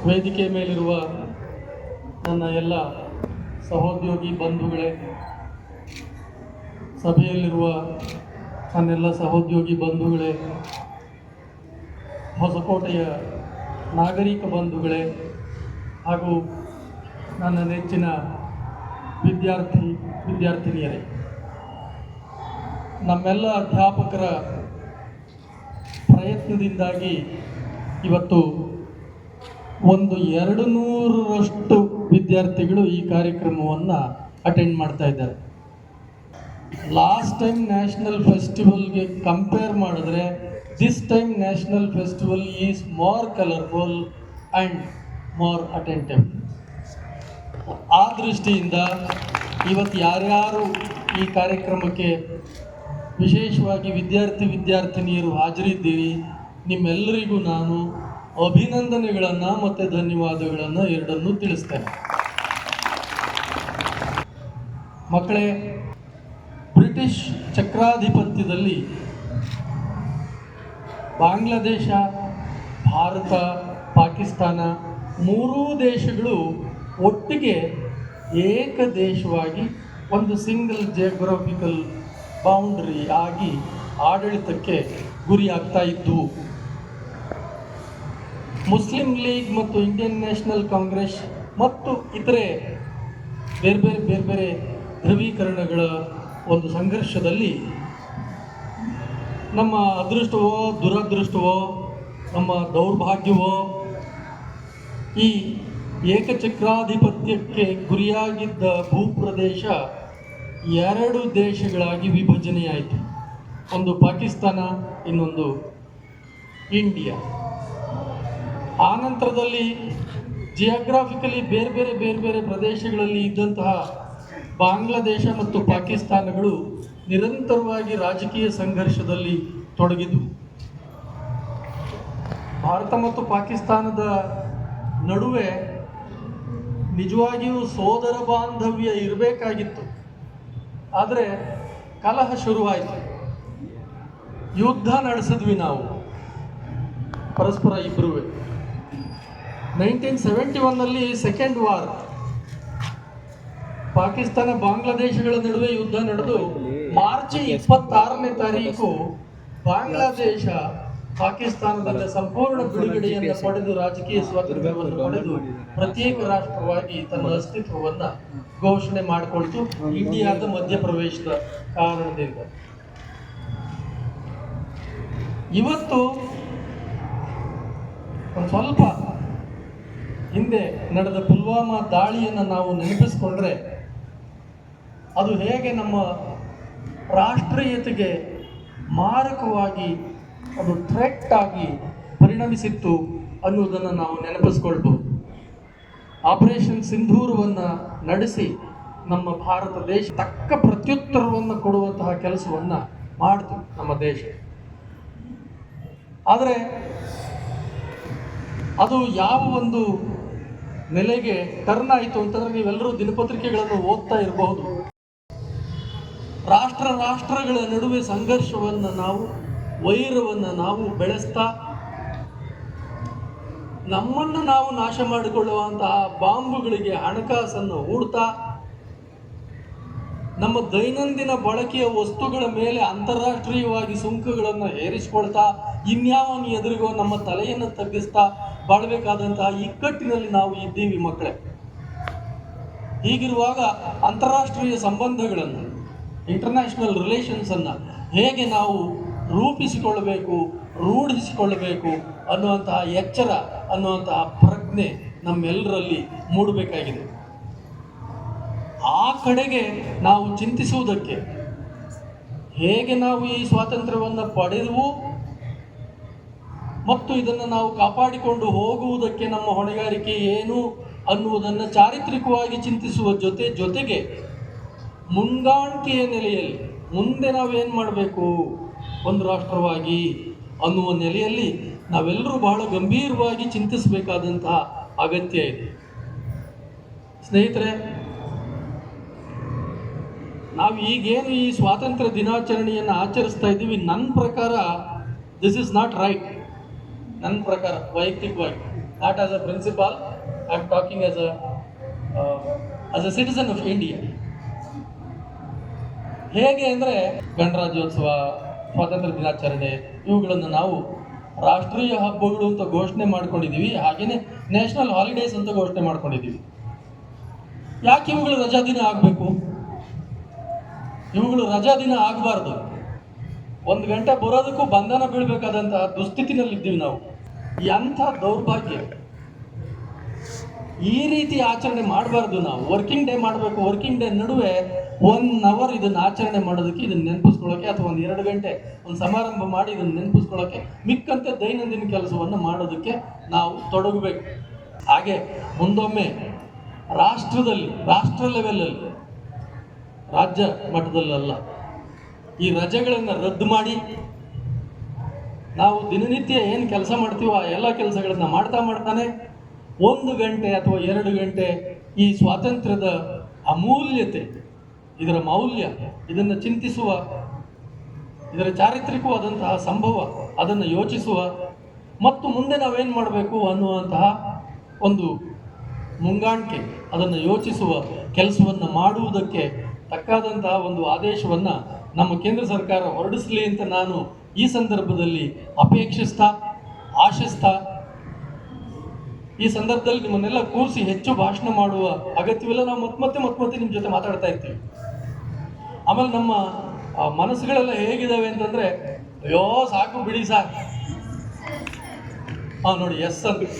ವೇದಿಕೆ ಮೇಲಿರುವ ನನ್ನ ಎಲ್ಲ ಸಹೋದ್ಯೋಗಿ ಬಂಧುಗಳೇ, ಸಭೆಯಲ್ಲಿರುವ ನನ್ನೆಲ್ಲ ಸಹೋದ್ಯೋಗಿ ಬಂಧುಗಳೇ, ಹೊಸಕೋಟೆಯ ನಾಗರಿಕ ಬಂಧುಗಳೇ ಹಾಗೂ ನನ್ನ ನೆಚ್ಚಿನ ವಿದ್ಯಾರ್ಥಿನಿಯರೇ, ನಮ್ಮೆಲ್ಲ ಅಧ್ಯಾಪಕರ ಪ್ರಯತ್ನದಿಂದಾಗಿ ಇವತ್ತು 200ರಷ್ಟು ವಿದ್ಯಾರ್ಥಿಗಳು ಈ ಕಾರ್ಯಕ್ರಮವನ್ನು ಅಟೆಂಡ್ ಮಾಡ್ತಾ ಇದ್ದಾರೆ. ಲಾಸ್ಟ್ ಟೈಮ್ ನ್ಯಾಷನಲ್ ಫೆಸ್ಟಿವಲ್ಗೆ ಕಂಪೇರ್ ಮಾಡಿದ್ರೆ this time national festival is more colourful and more attentive. ಆ ದೃಷ್ಟಿಯಿಂದ ಇವತ್ತು ಯಾರ್ಯಾರು ಈ ಕಾರ್ಯಕ್ರಮಕ್ಕೆ ವಿಶೇಷವಾಗಿ ವಿದ್ಯಾರ್ಥಿನಿಯರು ಹಾಜರಿದ್ದೀರಿ, ನಿಮ್ಮೆಲ್ಲರಿಗೂ ನಾನು ಅಭಿನಂದನೆಗಳನ್ನು ಮತ್ತು ಧನ್ಯವಾದಗಳನ್ನು ಎರಡನ್ನೂ ತಿಳಿಸ್ತೇನೆ. ಮಕ್ಕಳೇ, ಬ್ರಿಟಿಷ್ ಚಕ್ರಾಧಿಪತ್ಯದಲ್ಲಿ ಬಾಂಗ್ಲಾದೇಶ, ಭಾರತ, ಪಾಕಿಸ್ತಾನ ಮೂರೂ ದೇಶಗಳು ಒಟ್ಟಿಗೆ ಏಕ ದೇಶವಾಗಿ ಒಂದು ಸಿಂಗಲ್ ಜಿಯೋಗ್ರಫಿಕಲ್ ಬೌಂಡ್ರಿ ಆಗಿ ಆಡಳಿತಕ್ಕೆ ಗುರಿಯಾಗ್ತಾ ಇದ್ದವು. ಮುಸ್ಲಿಂ ಲೀಗ್ ಮತ್ತು ಇಂಡಿಯನ್ ನ್ಯಾಷನಲ್ ಕಾಂಗ್ರೆಸ್ ಮತ್ತು ಇತರೆ ಬೇರೆ ಬೇರೆ ಧ್ರುವೀಕರಣಗಳ ಒಂದು ಸಂಘರ್ಷದಲ್ಲಿ ನಮ್ಮ ಅದೃಷ್ಟವೋ ದುರದೃಷ್ಟವೋ ನಮ್ಮ ದೌರ್ಭಾಗ್ಯವೋ ಈ ಏಕಚಕ್ರಾಧಿಪತ್ಯಕ್ಕೆ ಗುರಿಯಾಗಿದ್ದ ಭೂಪ್ರದೇಶ 2 ದೇಶಗಳಾಗಿ ವಿಭಜನೆಯಾಯಿತು. ಒಂದು ಪಾಕಿಸ್ತಾನ, ಇನ್ನೊಂದು ಇಂಡಿಯಾ. ಆ ನಂತರದಲ್ಲಿ ಜಿಯೋಗ್ರಾಫಿಕಲಿ ಬೇರೆ ಬೇರೆ ಪ್ರದೇಶಗಳಲ್ಲಿ ಇದ್ದಂತಹ ಬಾಂಗ್ಲಾದೇಶ ಮತ್ತು ಪಾಕಿಸ್ತಾನಗಳು ನಿರಂತರವಾಗಿ ರಾಜಕೀಯ ಸಂಘರ್ಷದಲ್ಲಿ ತೊಡಗಿದ್ವು. ಭಾರತ ಮತ್ತು ಪಾಕಿಸ್ತಾನದ ನಡುವೆ ನಿಜವಾಗಿಯೂ ಸೋದರ ಬಾಂಧವ್ಯ ಇರಬೇಕಾಗಿತ್ತು. ಆದರೆ ಕಲಹ ಶುರುವಾಯಿತು. ಯುದ್ಧ ನಡೆಸಿದ್ವಿ ನಾವು ಪರಸ್ಪರ ಇಬ್ಬರೂ. 1971ನಲ್ಲಿ ಸೆಕೆಂಡ್ ವಾರ್, ಪಾಕಿಸ್ತಾನ ಬಾಂಗ್ಲಾದೇಶಗಳ ನಡುವೆ ಯುದ್ಧ ನಡೆದು ಮಾರ್ಚ್ 26ನೇ ತಾರೀಕು ಬಾಂಗ್ಲಾದೇಶ ಪಾಕಿಸ್ತಾನದಿಂದ ಸಂಪೂರ್ಣ ಬಿಡುಗಡೆಯನ್ನು ಪಡೆದು ರಾಜಕೀಯ ಸ್ವಾತಂತ್ರ್ಯವನ್ನು ಪಡೆದು ಪ್ರತ್ಯೇಕ ರಾಷ್ಟ್ರವಾಗಿ ತನ್ನ ಅಸ್ತಿತ್ವವನ್ನು ಘೋಷಣೆ ಮಾಡಿಕೊಳ್ತು, ಇಂಡಿಯಾದ ಮಧ್ಯಪ್ರವೇಶದ ಕಾರಣದಿಂದ. ಇವತ್ತು ಒಂದು ಸ್ವಲ್ಪ ಹಿಂದೆ ನಡೆದ ಪುಲ್ವಾಮಾ ದಾಳಿಯನ್ನು ನಾವು ನೆನಪಿಸ್ಕೊಂಡ್ರೆ ಅದು ಹೇಗೆ ನಮ್ಮ ರಾಷ್ಟ್ರೀಯತೆಗೆ ಮಾರಕವಾಗಿ ಅದು ಥ್ರೆಟ್ ಆಗಿ ಪರಿಣಮಿಸಿತ್ತು ಅನ್ನುವುದನ್ನು ನಾವು ನೆನಪಿಸ್ಕೊಳ್ಬೋದು. ಆಪರೇಷನ್ ಸಿಂಧೂರವನ್ನು ನಡೆಸಿ ನಮ್ಮ ಭಾರತ ದೇಶ ತಕ್ಕ ಪ್ರತ್ಯುತ್ತರವನ್ನು ಕೊಡುವಂತಹ ಕೆಲಸವನ್ನು ಮಾಡಿತು ನಮ್ಮ ದೇಶ. ಆದರೆ ಅದು ಯಾವ ಒಂದು ನೆಲೆಗೆ ಟರ್ನ್ ಆಯಿತು ಅಂತಂದರೆ, ನೀವೆಲ್ಲರೂ ದಿನಪತ್ರಿಕೆಗಳನ್ನು ಓದ್ತಾ ಇರಬಹುದು. ರಾಷ್ಟ್ರಗಳ ನಡುವೆ ಸಂಘರ್ಷವನ್ನು ನಾವು, ವೈರವನ್ನು ನಾವು ಬೆಳೆಸ್ತಾ, ನಮ್ಮನ್ನು ನಾವು ನಾಶ ಮಾಡಿಕೊಳ್ಳುವಂತಹ ಬಾಂಬುಗಳಿಗೆ ಹಣಕಾಸನ್ನು ಹೂಡ್ತಾ, ನಮ್ಮ ದೈನಂದಿನ ಬಳಕೆಯ ವಸ್ತುಗಳ ಮೇಲೆ ಅಂತಾರಾಷ್ಟ್ರೀಯವಾಗಿ ಸುಂಕಗಳನ್ನು ಹೇರಿಸಿಕೊಳ್ತಾ, ಇನ್ಯಾವನು ಎದುರಿಗೋ ನಮ್ಮ ತಲೆಯನ್ನು ತಗ್ಗಿಸ್ತಾ ಬಾಳಬೇಕಾದಂತಹ ಇಕ್ಕಟ್ಟಿನಲ್ಲಿ ನಾವು ಇದ್ದೀವಿ ಮಕ್ಕಳೇ. ಹೀಗಿರುವಾಗ ಅಂತಾರಾಷ್ಟ್ರೀಯ ಸಂಬಂಧಗಳನ್ನು, ಇಂಟರ್ನ್ಯಾಷನಲ್ ರಿಲೇಷನ್ಸನ್ನು ಹೇಗೆ ನಾವು ರೂಪಿಸಿಕೊಳ್ಳಬೇಕು, ರೂಢಿಸಿಕೊಳ್ಳಬೇಕು ಅನ್ನುವಂತಹ ಎಚ್ಚರ, ಅನ್ನುವಂತಹ ಪ್ರಜ್ಞೆ ನಮ್ಮೆಲ್ಲರಲ್ಲಿ ಮೂಡಬೇಕಾಗಿದೆ. ಆ ಕಡೆಗೆ ನಾವು ಚಿಂತಿಸುವುದಕ್ಕೆ, ಹೇಗೆ ನಾವು ಈ ಸ್ವಾತಂತ್ರ್ಯವನ್ನು ಪಡೆದವು ಮತ್ತು ಇದನ್ನು ನಾವು ಕಾಪಾಡಿಕೊಂಡು ಹೋಗುವುದಕ್ಕೆ ನಮ್ಮ ಹೊಣೆಗಾರಿಕೆ ಏನು ಅನ್ನುವುದನ್ನು ಚಾರಿತ್ರಿಕವಾಗಿ ಚಿಂತಿಸುವ ಜೊತೆಗೆ ಮುಂಗಾಣಿಕೆಯ ನೆಲೆಯಲ್ಲಿ ಮುಂದೆ ನಾವೇನು ಮಾಡಬೇಕು ಒಂದು ರಾಷ್ಟ್ರವಾಗಿ ಅನ್ನುವ ನೆಲೆಯಲ್ಲಿ ನಾವೆಲ್ಲರೂ ಬಹಳ ಗಂಭೀರವಾಗಿ ಚಿಂತಿಸಬೇಕಾದಂತಹ ಅಗತ್ಯ ಇದೆ. ಸ್ನೇಹಿತರೆ, ನಾವು ಈಗೇನು ಈ ಸ್ವಾತಂತ್ರ್ಯ ದಿನಾಚರಣೆಯನ್ನು ಆಚರಿಸ್ತಾ ಇದ್ದೀವಿ, ನನ್ನ ಪ್ರಕಾರ ದಿಸ್ ಇಸ್ ನಾಟ್ ರೈಟ್. ನನ್ನ ಪ್ರಕಾರ ವೈಯಕ್ತಿಕವಾಗಿ not as a principal, I am talking as a citizen of India. ಹೇಗೆ ಅಂದರೆ ಗಣರಾಜ್ಯೋತ್ಸವ, ಸ್ವಾತಂತ್ರ್ಯ ದಿನಾಚರಣೆ ಇವುಗಳನ್ನು ನಾವು ರಾಷ್ಟ್ರೀಯ ಹಬ್ಬಗಳು ಅಂತ ಘೋಷಣೆ ಮಾಡ್ಕೊಂಡಿದ್ದೀವಿ, ಹಾಗೆಯೇ ನ್ಯಾಷನಲ್ ಹಾಲಿಡೇಸ್ ಅಂತ ಘೋಷಣೆ ಮಾಡ್ಕೊಂಡಿದ್ದೀವಿ. ಯಾಕೆ ಇವುಗಳು ರಜಾ ದಿನ ಆಗಬೇಕು? ಇವುಗಳು ರಜಾ ದಿನ ಆಗಬಾರ್ದು. 1 ಗಂಟೆ ಬರೋದಕ್ಕೂ ಬಂಧನ ಬೀಳಬೇಕಾದಂತಹ ದುಸ್ಥಿತಿನಲ್ಲಿದ್ದೀವಿ ನಾವು. ಎಂಥ ದೌರ್ಭಾಗ್ಯ! ಈ ರೀತಿ ಆಚರಣೆ ಮಾಡಬಾರ್ದು. ನಾವು ವರ್ಕಿಂಗ್ ಡೇ ಮಾಡಬೇಕು. ವರ್ಕಿಂಗ್ ಡೇ ನಡುವೆ 1 ಅವರ್ ಇದನ್ನು ಆಚರಣೆ ಮಾಡೋದಕ್ಕೆ, ಇದನ್ನು ನೆನಪಿಸ್ಕೊಳ್ಳೋಕೆ, ಅಥವಾ 1-2 ಗಂಟೆ ಒಂದು ಸಮಾರಂಭ ಮಾಡಿ ಇದನ್ನು ನೆನಪಿಸ್ಕೊಳ್ಳೋಕೆ, ಮಿಕ್ಕಂತೆ ದೈನಂದಿನ ಕೆಲಸವನ್ನು ಮಾಡೋದಕ್ಕೆ ನಾವು ತೊಡಗಬೇಕು. ಹಾಗೆ ಮುಂದೊಮ್ಮೆ ರಾಷ್ಟ್ರ ಲೆವೆಲಲ್ಲಿ, ರಾಜ್ಯ ಮಟ್ಟದಲ್ಲ, ಈ ರಜೆಗಳನ್ನು ರದ್ದು ಮಾಡಿ ನಾವು ದಿನನಿತ್ಯ ಏನು ಕೆಲಸ ಮಾಡ್ತೀವೋ ಆ ಎಲ್ಲ ಕೆಲಸಗಳನ್ನು ಮಾಡ್ತಾನೆ 1 ಗಂಟೆ ಅಥವಾ 2 ಗಂಟೆ ಈ ಸ್ವಾತಂತ್ರ್ಯದ ಅಮೂಲ್ಯತೆ, ಇದರ ಮೌಲ್ಯ, ಇದನ್ನು ಚಿಂತಿಸುವ, ಇದರ ಚಾರಿತ್ರಿಕವಾದಂತಹ ಸಂಭವ ಅದನ್ನು ಯೋಚಿಸುವ, ಮತ್ತು ಮುಂದೆ ನಾವೇನು ಮಾಡಬೇಕು ಅನ್ನುವಂತಹ ಒಂದು ಮುಂಗಾಣಿಕೆ, ಅದನ್ನು ಯೋಚಿಸುವ ಕೆಲಸವನ್ನು ಮಾಡುವುದಕ್ಕೆ ತಕ್ಕಾದಂತಹ ಒಂದು ಆದೇಶವನ್ನು ನಮ್ಮ ಕೇಂದ್ರ ಸರ್ಕಾರ ಹೊರಡಿಸಲಿ ಅಂತ ನಾನು ಈ ಸಂದರ್ಭದಲ್ಲಿ ಆಶಿಸ್ತಾ ಈ ಸಂದರ್ಭದಲ್ಲಿ ನಿಮ್ಮನ್ನೆಲ್ಲ ಕೂರಿಸಿ ಹೆಚ್ಚು ಭಾಷಣ ಮಾಡುವ ಅಗತ್ಯವಿಲ್ಲ. ನಾವು ಮತ್ತೆ ನಿಮ್ಮ ಜೊತೆ ಮಾತಾಡ್ತಾ ಇರ್ತೀವಿ. ಆಮೇಲೆ ನಮ್ಮ ಮನಸ್ಸುಗಳೆಲ್ಲ ಹೇಗಿದ್ದಾವೆ ಅಂತಂದರೆ, ಅಯ್ಯೋ ಸಾಕು ಬಿಡಿ ಸಾಕು, ನೋಡಿ ಎಸ್ ಅಂತ